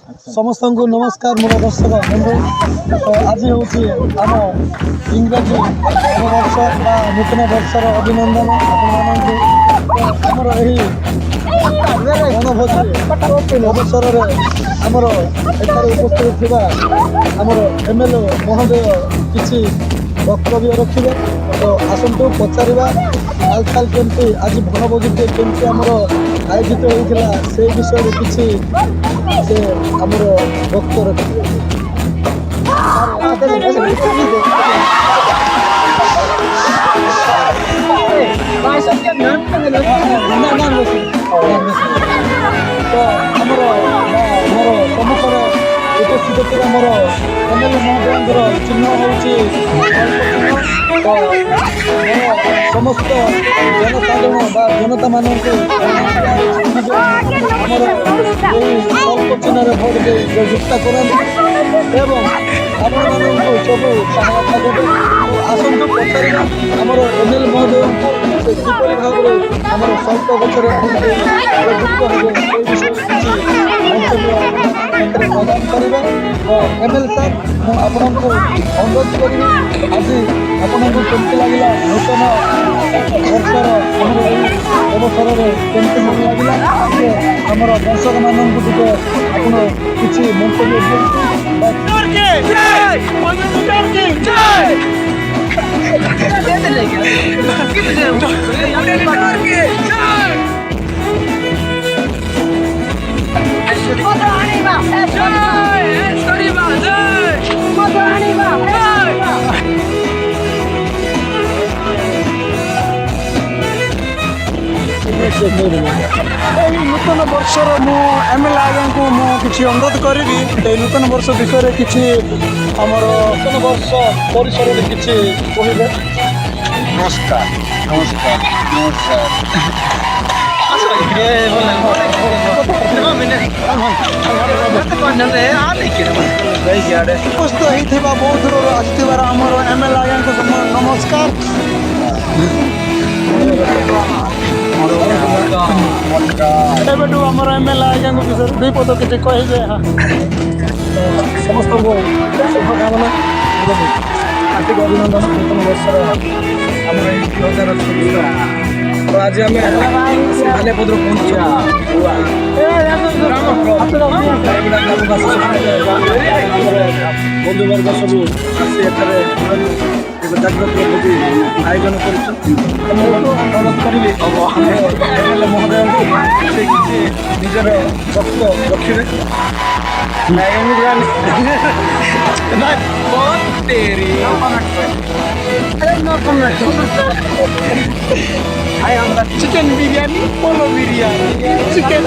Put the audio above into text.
समस्त को नमस्कार मोर दर्शक बंधु। तो आज हूँ आम इंग्राजी नववर्ष बा नूतन वर्षर अभिनंदन आमर गणभोजी अवसर आमर एठार उपस्थित थी आमर एमएलए महोदय किसी वक्तव्य रखिए। तो आसतु पचारा हालचाल केमती आज वनभोजी केमती आमर आयोजित होता से विषय किसी से आमर वक्त रखिए। तो आमर मोर सम्मुखर उपस्थित थे आमर एमएलए महोदय चिन्ह हूँ समस्त जनसाधारण जनता मानक अल्प चिन्ह भोट दे जुक्ता करते एवं आपण मानक सब सहायता देवे। आसतु पचार आमर एमएलए महोदय किपरि भाव में आम स्वल्प गचर युक्त हे प्रदान करेंगे। एमएलए साहब मुझे अनुरोध करी आज आपको केमती लगे नूतन वर्षर अवसर केमती मन लगे आमर दर्शक मानक किसी मंतव्य नूतन वर्षर मु एमएलए आज्ञा को मुझे अनुरोध करी नूतन वर्ष विषय किसी आमर नूतन वर्ष परिसर में किसी कहे। नमस्कार नमस्कार उपस्थित होता बहुत दूर आसवर आमर एमएलए आज्ञा को नमस्कार। एवं आमर एमएलए आज्ञा को विषय दुई पद किसी कहे। समस्त शुभकामना हार्दिक अभिनंदन नूतन वर्षर आम 2024। तो आज आम बालेपद्र बंधुवर्ग सब आसी जागृत भोजी आयोजन अनुरोध करी एमएलए महोदय से किसी निजर वक्त रखिए। I am the chicken biryani, polo biryani, chicken.